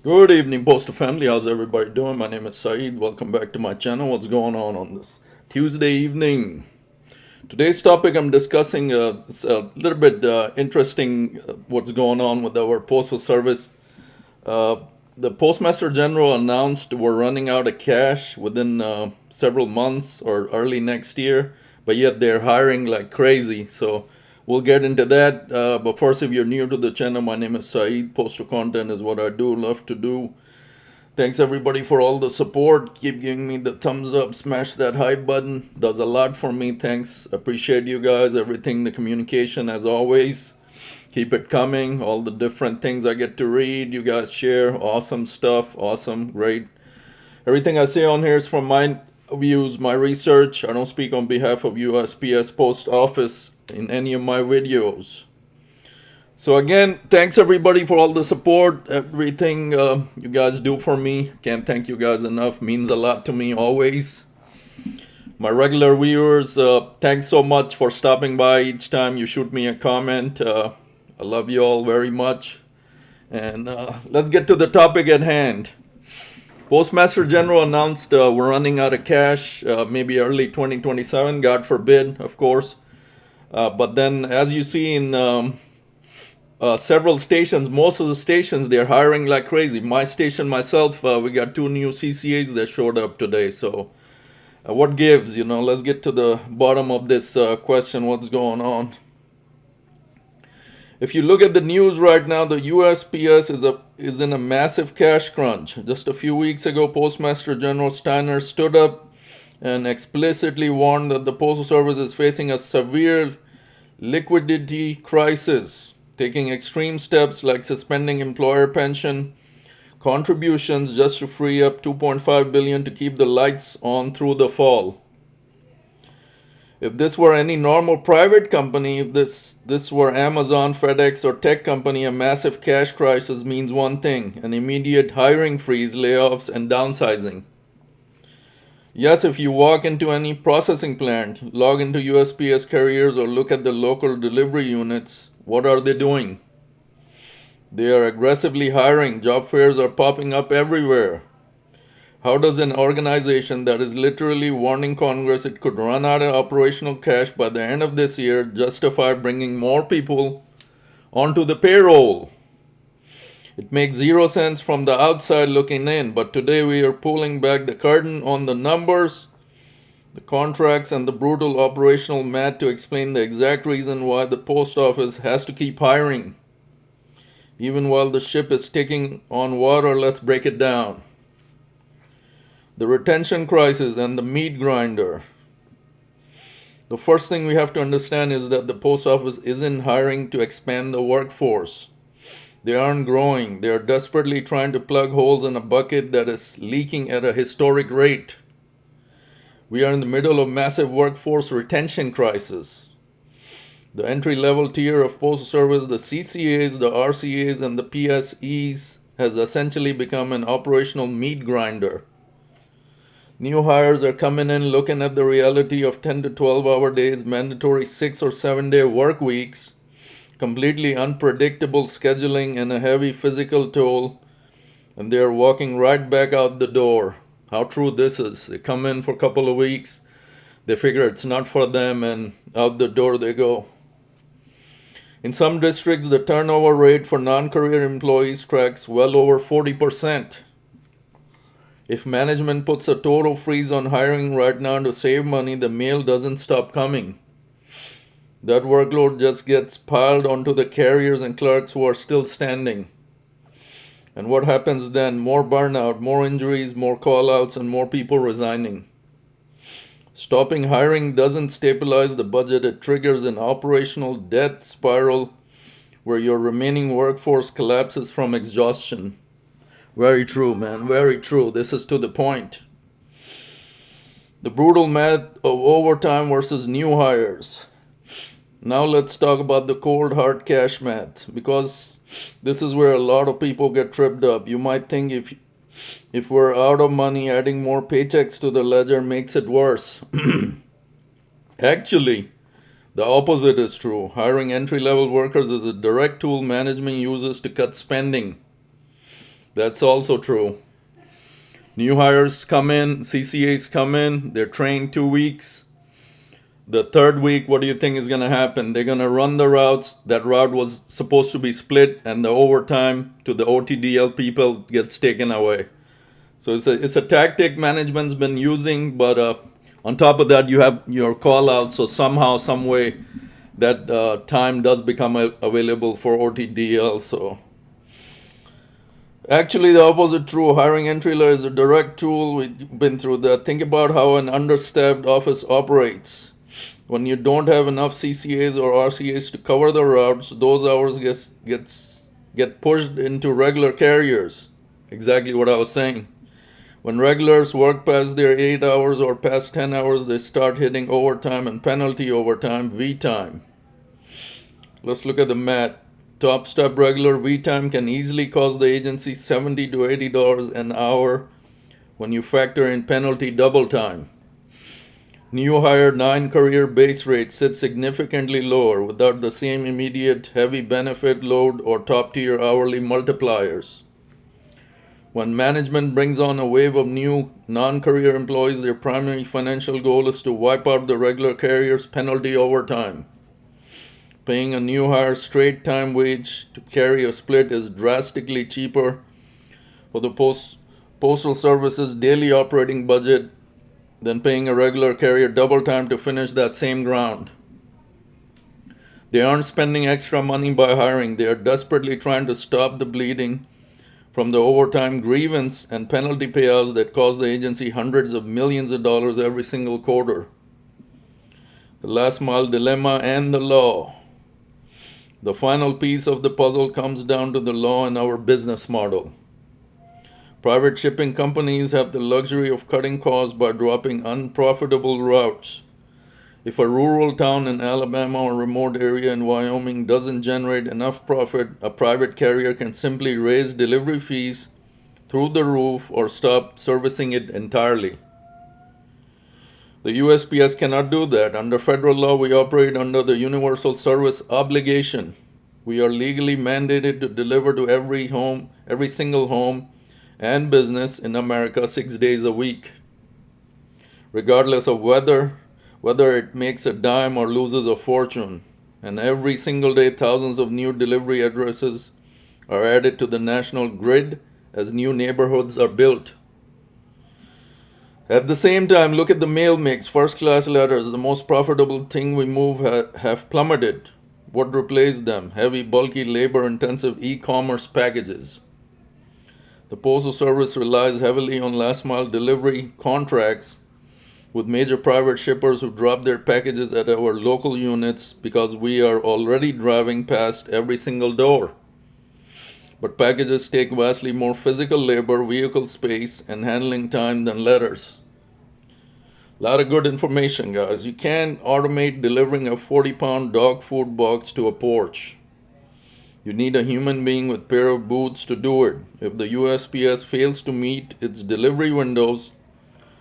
Good evening, Postal family. How's everybody doing? My name is Saeed. Welcome back to my channel. What's going on this Tuesday evening? Today's topic I'm discussing is a little bit interesting. What's going on with our postal service? Uh, the Postmaster General announced we're running out of cash within several months or early next year, but yet they're hiring like crazy. So we'll get into that. But first, if you're new to the channel, my name is Saeed. Postal content is what I do, love to do. Thanks everybody for all the support. Keep giving me the thumbs up, smash that hype button. Does a lot for me. Thanks. Appreciate you guys. Everything, the communication as always. Keep it coming. All the different things I get to read. You guys share. Awesome stuff. Awesome. Great. Everything I say on here is from my views, my research. I don't speak on behalf of USPS Post Office in any of my videos. So again, thanks everybody for all the support, everything you guys do for me. Can't thank you guys enough. Means a lot to me always. My regular viewers, thanks so much for stopping by each time you shoot me a comment. I love you all very much. And let's get to the topic at hand. Postmaster General announced we're running out of cash, maybe early 2027, God forbid, of course. But then, as you see in several stations, most of the stations, they're hiring like crazy. My station myself, we got 2 new CCAs that showed up today. So what gives? Let's get to the bottom of this question. What's going on? If you look at the news right now, the USPS is in a massive cash crunch. Just a few weeks ago, Postmaster General Steiner stood up and explicitly warned that the Postal Service is facing a severe liquidity crisis, taking extreme steps like suspending employer pension contributions just to free up 2.5 billion to keep the lights on through the fall. If this were any normal private company, if this were Amazon, FedEx, or tech company, a massive cash crisis means one thing: an immediate hiring freeze, layoffs, and downsizing. Yes, if you walk into any processing plant, log into USPS carriers, or look at the local delivery units, what are they doing? They are aggressively hiring. Job fairs are popping up everywhere. How does an organization that is literally warning Congress it could run out of operational cash by the end of this year justify bringing more people onto the payroll? It makes zero sense from the outside looking in, but today we are pulling back the curtain on the numbers, the contracts, and the brutal operational math to explain the exact reason why the post office has to keep hiring. Even while the ship is sticking on water, let's break it down. The retention crisis and the meat grinder. The first thing we have to understand is that the post office isn't hiring to expand the workforce. They aren't growing. They are desperately trying to plug holes in a bucket that is leaking at a historic rate. We are in the middle of massive workforce retention crisis. The entry-level tier of Postal Service, the CCAs, the RCAs, and the PSEs has essentially become an operational meat grinder. New hires are coming in looking at the reality of 10 to 12 hour days, mandatory 6 or 7 day work weeks, completely unpredictable scheduling, and a heavy physical toll, and they are walking right back out the door. How true this is. They come in for a couple of weeks, they figure it's not for them, and out the door they go. In some districts, the turnover rate for non-career employees tracks well over 40%. If management puts a total freeze on hiring right now to save money, the mail doesn't stop coming. That workload just gets piled onto the carriers and clerks who are still standing. And what happens then? More burnout, more injuries, more call-outs, and more people resigning. Stopping hiring doesn't stabilize the budget, it triggers an operational death spiral where your remaining workforce collapses from exhaustion. Very true, man. Very true. This is to the point. The brutal math of overtime versus new hires. Now let's talk about the cold hard cash math, because this is where a lot of people get tripped up. You might think if we're out of money, adding more paychecks to the ledger makes it worse. Actually, the opposite is true. Hiring entry-level workers is a direct tool management uses to cut spending. That's also true. New hires come in, CCAs come in, they're trained 2 weeks. The third week, what do you think is going to happen? They're going to run the routes. That route was supposed to be split, and the overtime to the OTDL people gets taken away. So it's a tactic management's been using, but on top of that, you have your call out. So somehow, some way, that time does become available for OTDL. So actually, the opposite true. Hiring entry level is a direct tool. We've been through that. Think about how an understaffed office operates. When you don't have enough CCAs or RCAs to cover the routes, those hours get pushed into regular carriers. Exactly what I was saying. When regulars work past their 8 hours or past 10 hours, they start hitting overtime and penalty overtime, V time. Let's look at the math. Top step regular V time can easily cost the agency $70 to $80 an hour when you factor in penalty double time. New hire 9 career base rate sits significantly lower without the same immediate heavy benefit load or top tier hourly multipliers. When management brings on a wave of new non-career employees, their primary financial goal is to wipe out the regular carrier's penalty overtime. Paying a new hire straight time wage to carry a split is drastically cheaper for the Postal Service's daily operating budget than paying a regular carrier double time to finish that same ground. They aren't spending extra money by hiring. They are desperately trying to stop the bleeding from the overtime grievance and penalty payouts that cost the agency hundreds of millions of dollars every single quarter. The last mile dilemma and the law. The final piece of the puzzle comes down to the law and our business model. Private shipping companies have the luxury of cutting costs by dropping unprofitable routes. If a rural town in Alabama or remote area in Wyoming doesn't generate enough profit, a private carrier can simply raise delivery fees through the roof or stop servicing it entirely. The USPS cannot do that. Under federal law, we operate under the Universal Service Obligation. We are legally mandated to deliver to every single home and business in America 6 days a week, regardless of whether it makes a dime or loses a fortune. And every single day, thousands of new delivery addresses are added to the national grid as new neighborhoods are built. At the same time, look at the mail mix. First-class letters, the most profitable thing we move, have plummeted. What replaced them? Heavy, bulky, labor-intensive e-commerce packages. The Postal Service relies heavily on last-mile delivery contracts with major private shippers who drop their packages at our local units because we are already driving past every single door. But packages take vastly more physical labor, vehicle space, and handling time than letters. A lot of good information, guys. You can't automate delivering a 40-pound dog food box to a porch. You need a human being with a pair of boots to do it. If the USPS fails to meet its delivery windows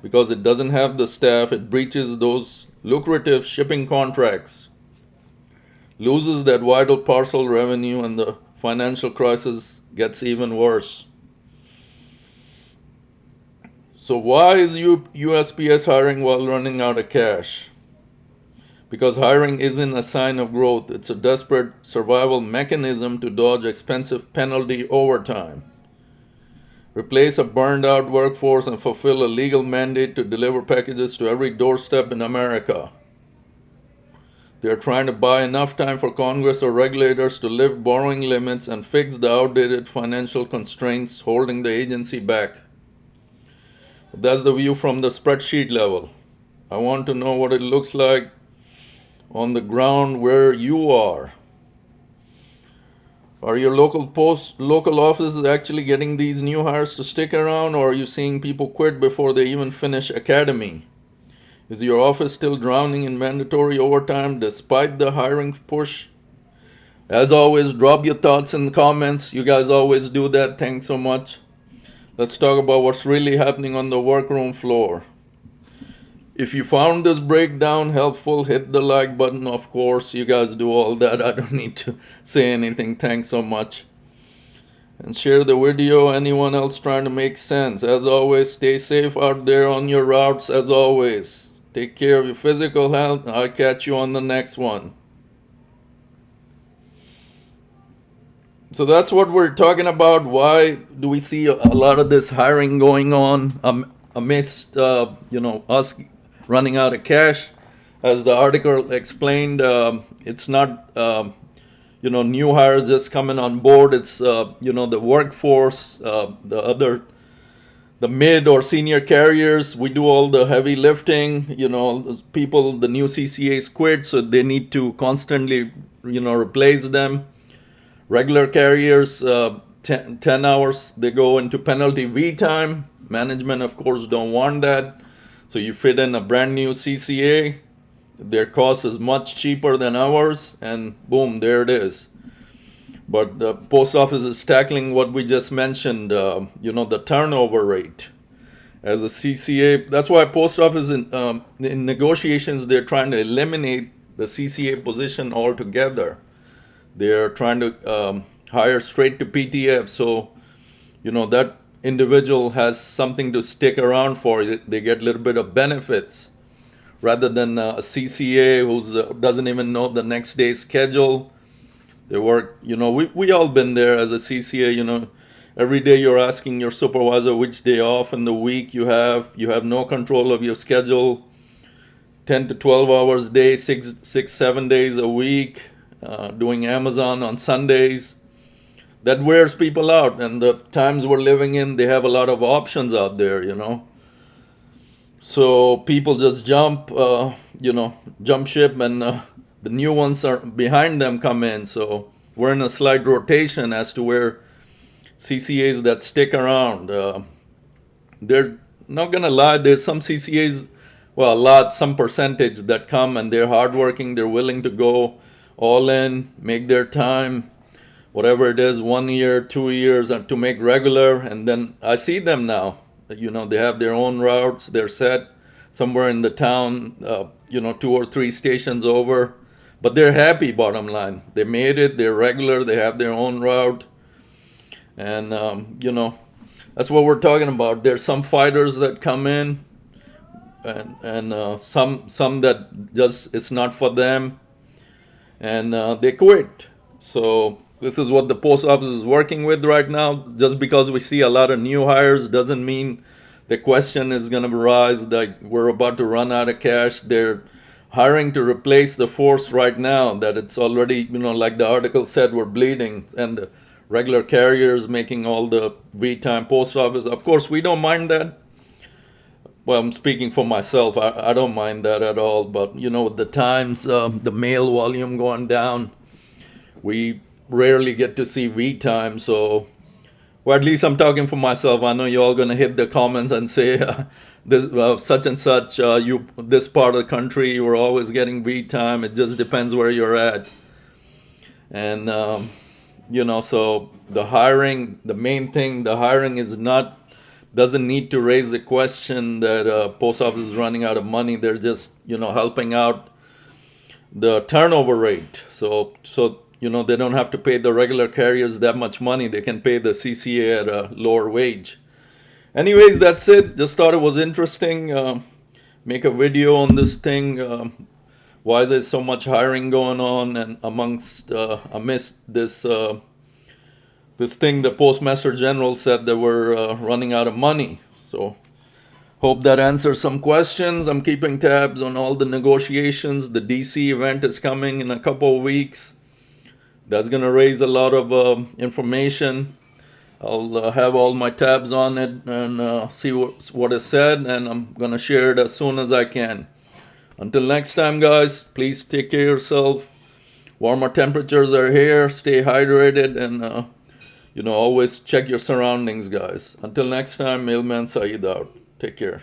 because it doesn't have the staff, it breaches those lucrative shipping contracts, loses that vital parcel revenue, and the financial crisis gets even worse. So why is USPS hiring while running out of cash? Because hiring isn't a sign of growth. It's a desperate survival mechanism to dodge expensive penalty overtime. Replace a burned out workforce and fulfill a legal mandate to deliver packages to every doorstep in America. They are trying to buy enough time for Congress or regulators to lift borrowing limits and fix the outdated financial constraints holding the agency back. That's the view from the spreadsheet level. I want to know what it looks like on the ground where you are. Are your local offices actually getting these new hires to stick around, or are you seeing people quit before they even finish academy? Is your office still drowning in mandatory overtime despite the hiring push? As always, drop your thoughts in the comments. You guys always do that. Thanks so much. Let's talk about what's really happening on the workroom floor. If you found this breakdown helpful, hit the like button. Of course, you guys do all that. I don't need to say anything. Thanks so much. and share the video. Anyone else trying to make sense. As always, stay safe out there on your routes. As always, take care of your physical health. I'll catch you on the next one. So that's what we're talking about. Why do we see a lot of this hiring going on amidst us running out of cash? As the article explained, it's not new hires just coming on board. It's the workforce, the mid or senior carriers. We do all the heavy lifting. People, the new CCAs quit, so they need to constantly replace them. Regular carriers, 10 hours, they go into penalty V time. Management, of course, don't want that. So you fit in a brand new CCA, their cost is much cheaper than ours, and boom, there it is. But the post office is tackling what we just mentioned, the turnover rate. As a CCA, that's why post office in negotiations, they're trying to eliminate the CCA position altogether. They're trying to hire straight to PTF, so that individual has something to stick around for. They get a little bit of benefits rather than a CCA who doesn't even know the next day's schedule. They work, we all been there as a CCA. Every day you're asking your supervisor which day off in the week you have. You have no control of your schedule. 10 to 12 hours a day, 7 days a week. Doing Amazon on Sundays. That wears people out, and the times we're living in, they have a lot of options out there, So people just jump ship, and the new ones are behind them come in. So we're in a slight rotation as to where CCAs that stick around. They're not gonna lie, there's some CCAs, some percentage that come and they're hardworking, they're willing to go all in, make their time, whatever it is, 1 year, 2 years, and to make regular. And then I see them now. They have their own routes. They're set somewhere in the town, 2 or 3 stations over. But they're happy, bottom line. They made it. They're regular. They have their own route. And, that's what we're talking about. There's some fighters that come in and some that just, it's not for them. And they quit. So this is what the post office is working with right now. Just because we see a lot of new hires doesn't mean the question is going to rise that we're about to run out of cash. They're hiring to replace the force right now that it's already, like the article said, we're bleeding. And the regular carriers making all the V-time post office. Of course, we don't mind that. Well, I'm speaking for myself. I don't mind that at all. But, with the times, the mail volume going down, we rarely get to see V-time. So, well, at least I'm talking for myself. I know you're all going to hit the comments and say, this such and such, this part of the country, you were always getting V-time. It just depends where you're at. And, so the hiring, the main thing, the hiring doesn't need to raise the question that post office is running out of money. They're just, helping out the turnover rate. So they don't have to pay the regular carriers that much money. They can pay the CCA at a lower wage. Anyways, that's it. Just thought it was interesting. Make a video on this thing. Why there's so much hiring going on, and amidst this this thing, the Postmaster General said that we're running out of money. So hope that answers some questions. I'm keeping tabs on all the negotiations. The DC event is coming in a couple of weeks. That's going to raise a lot of information. I'll have all my tabs on it and see what is said, and I'm going to share it as soon as I can. Until next time, guys, please take care of yourself. Warmer temperatures are here. Stay hydrated, and always check your surroundings, guys. Until next time, MailmanSyed out. Take care.